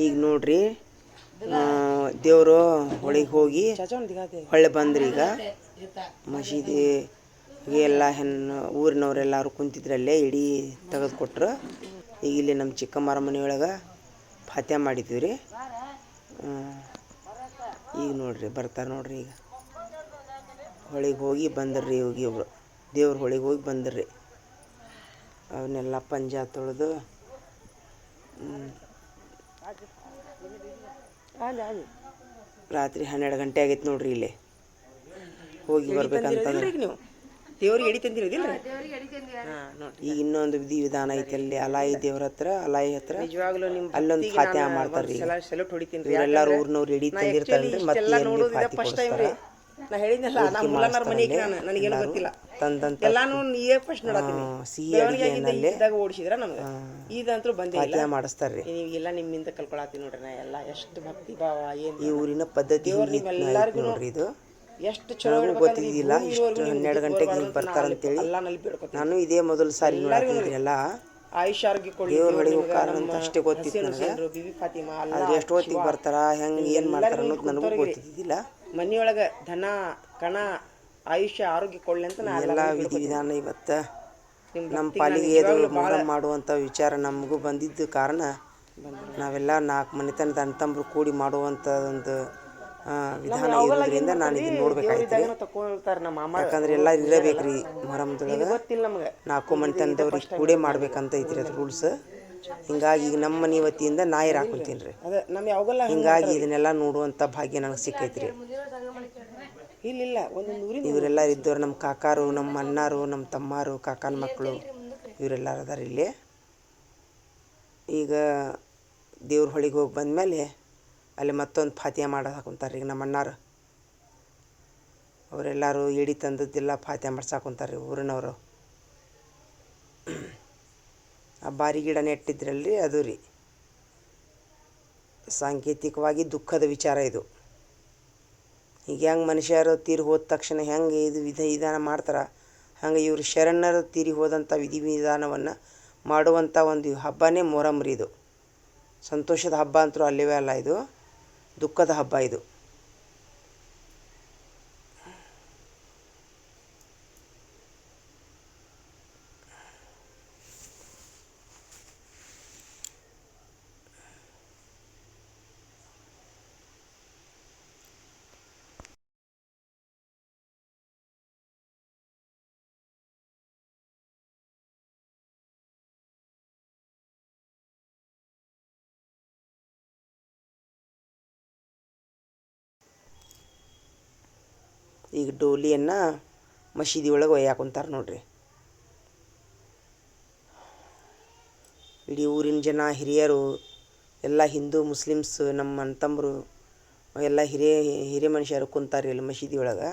ಈಗ ನೋಡ್ರಿ ದೇವರು ಹೊಳಿಗೆ ಹೋಗಿ ಹೊಳ್ಳೆ ಬಂದ್ರಿ. ಈಗ ಮಸೀದಿಗೆ ಎಲ್ಲ ಊರಿನವರೆಲ್ಲರೂ ಕುಂತಿದ್ರಲ್ಲೇ ಇಡೀ ತೆಗೆದು ಕೊಟ್ರು. ಈಗ ಇಲ್ಲಿ ನಮ್ಮ ಚಿಕ್ಕಮ್ಮರ ಮನೆಯೊಳಗೆ ಫಾತ್ಯ ಮಾಡಿದ್ವಿ ರೀ. ಈಗ ನೋಡ್ರಿ ಬರ್ತಾರೆ ನೋಡ್ರಿ. ಈಗ ಹೊಳಿಗೆ ಹೋಗಿ ಬಂದ್ರಿ. ಹೋಗಿ ಒಬ್ರು ದೇವ್ರ ಹೊಳಿಗೆ ಹೋಗಿ ಬಂದ್ರಿ. ಅವನ್ನೆಲ್ಲ ಪಂಜ ತೊಳೆದು ರಾತ್ರಿ 12 ಗಂಟೆ ಆಗೈತೆ ನೋಡ್ರಿ. ಇಲ್ಲಿ ಹೋಗಿ ಬರ್ಬೇಕಂತಂದ್ರೆ ನೀವು ದೇವ್ರಿಗೆ ಎಡಿ ತಂದಿರೋದಿಲ್ಲ. ಈಗ ಇನ್ನೊಂದು ವಿಧಿ ವಿಧಾನ ಐತೆ ಅಲ್ಲಿ ಅಲಾಯಿ ದೇವ್ರ ಹತ್ರ, ಅಲಾಯಿ ಹತ್ರ ನಿಜವಾಗ್ಲೂ ಅಲ್ಲೊಂದು ಫಾತ್ಯ ಮಾಡ್ತಾರ್ರಿ. ಇವರೆಲ್ಲರೂ ಊರಿನವ್ರು ಎಡಿ ತಂದಿರ್ತಾರಲ್ರಿ. ಮತ್ತೆ ಎಲ್ಲಿ ಫಾತಿ ಕೊಡಿಸ್ತಾರ. ಸಿಹಿ ಅಡಿಗೆನಲ್ಲಿ ಫಾತ್ಯ ಮಾಡಿಸ್ತಾರ್ರಿ. ನಿಮ್ಮಿಂದ ಕಲ್ಕೊಳತ್ತೀನಿ ನೋಡ್ರಿ. ನಾ ಎಲ್ಲ ಎಷ್ಟು ಭಕ್ತಿ ಭಾವ ಈ ಊರಿನ ಪದ್ಧತಿ ನೋಡ್ರಿ. ಇದು ಎಷ್ಟು ಚಲೋ ಗೊತ್ತಿದ್ದಿಲ್ಲ. ಇಷ್ಟು 12 ಗಂಟೆಗೆ ಹಿಂಗೆ ಬರ್ತಾರಂತೇಳಿ ನಾನು ಇದೇ ಮೊದಲು ಸಾರಿ ನೋಡ್ತಿದ್ರಿ. ಎಲ್ಲ ದೇವ್ರ ಹೊಳಿಗೆ ಹೋಗ್ತಾರಂತ ಅಷ್ಟೇ ಗೊತ್ತಿತ್ತು ನನಗೆ. ಆದ್ರೆ ಎಷ್ಟು ಹೊತ್ತಿಗೆ ಬರ್ತಾರ, ಹೆಂಗೆ ಏನು ಮಾಡ್ತಾರ ಅನ್ನೋದು ನನಗೂ ಗೊತ್ತಿದ್ದಿಲ್ಲ. ಮನೆಯೊಳಗೆ ಧನ ಕಣ ಆಯುಷ್ಯ ಆರೋಗ್ಯ ಕೊಳ್ಳಿ ಅಂತ ಎಲ್ಲ ವಿಧಿ ವಿಧಾನ ಇವತ್ತು ನಮ್ಮ ಪಾಲಿಗೆ ಮೊಹರಂ ಮಾಡುವಂಥ ವಿಚಾರ ನಮಗೂ ಬಂದಿದ್ದ ಕಾರಣ ನಾವೆಲ್ಲ 4 ಮನೆತನದ ಅಣ್ಣತಮ್ಮರು ಕೂಡಿ ಮಾಡುವಂಥ ಒಂದು ವಿಧಾನ ಇರೋದ್ರಿಂದ ನಾನು ಇದನ್ನ ನೋಡ್ಬೇಕಾಯ್ತು. ಯಾಕಂದ್ರೆ ಎಲ್ಲ ಇರಬೇಕ್ರಿ ಮೊಹರಂದೊಳಗೆ. 4 ಮನೆತನದವ್ರಿಗೆ ಕೂಡೇ ಮಾಡ್ಬೇಕಂತ ಐತ್ರಿ ಅದು ರೂಲ್ಸ್. ಹಿಂಗಾಗಿ ಈಗ ನಮ್ಮ ಮನೆ ವತಿಯಿಂದ ನಾಯಿ ಹಾಕೊಂತೀನಿ ರೀ. ಹಿಂಗಾಗಿ ಇದನ್ನೆಲ್ಲ ನೋಡುವಂಥ ಭಾಗ್ಯ ನನಗೆ ಸಿಕ್ಕೈತ್ರಿ. ಇವರೆಲ್ಲ ಇದ್ದವ್ರು ನಮ್ಮ ಕಾಕಾರು, ನಮ್ಮ ಅಣ್ಣಾರು, ನಮ್ಮ ತಮ್ಮಾರು, ಕಾಕನ ಮಕ್ಕಳು ಇವರೆಲ್ಲರೂ ಅದಾರ ಇಲ್ಲಿ. ಈಗ ದೇವ್ರ ಹೊಳಿಗೆ ಹೋಗಿ ಬಂದಮೇಲೆ ಅಲ್ಲಿ ಮತ್ತೊಂದು ಫಾತ್ಯ ಮಾಡೋದು ಹಾಕೊಂತಾರೆ. ಈಗ ನಮ್ಮ ಅಣ್ಣಾರು ಅವರೆಲ್ಲರೂ ಎಡಿ ತಂದದ್ದೆಲ್ಲ ಫಾತ್ಯ ಮಾಡ್ಸಾಕೊಂತಾರೆ ಊರಿನವರು. ಆ ಬಾರಿ ಗಿಡ ನೆಟ್ಟಿದ್ರಲ್ರಿ ಅದು ರೀ ಸಾಂಕೇತಿಕವಾಗಿ ದುಃಖದ ವಿಚಾರ ಇದು. ಈಗ ಹೆಂಗೆ ಮನುಷ್ಯರು ತೀರಿ ಹೋದ ತಕ್ಷಣ ಹೆಂಗೆ ಇದು ವಿಧಾನ ಮಾಡ್ತಾರೆ, ಹಂಗೆ ಇವರು ಶರಣರು ತೀರಿ ಹೋದಂಥ ವಿಧಾನವನ್ನು ಮಾಡುವಂಥ ಒಂದು ಹಬ್ಬನೇ ಮೊಹರಂ ರೀ. ಇದು ಸಂತೋಷದ ಹಬ್ಬ ಅಂತೂ ಅಲ್ಲವೇ ಅಲ್ಲ, ಇದು ದುಃಖದ ಹಬ್ಬ. ಇದು ಈಗ ಡೋಲಿಯನ್ನು ಮಸೀದಿ ಒಳಗೆ ಒಯ್ಯಾಕೊಂತಾರೆ ನೋಡ್ರಿ. ಇಡೀ ಊರಿನ ಜನ ಹಿರಿಯರು ಎಲ್ಲ ಹಿಂದೂ ಮುಸ್ಲಿಮ್ಸ್ ನಮ್ಮ ಅಣ್ಣ ತಮ್ಮರು ಎಲ್ಲ ಹಿರಿಯ ಮನುಷ್ಯರು ಕುಂತಾರೆ ಇಲ್ಲಿ ಮಸೀದಿ ಒಳಗೆ.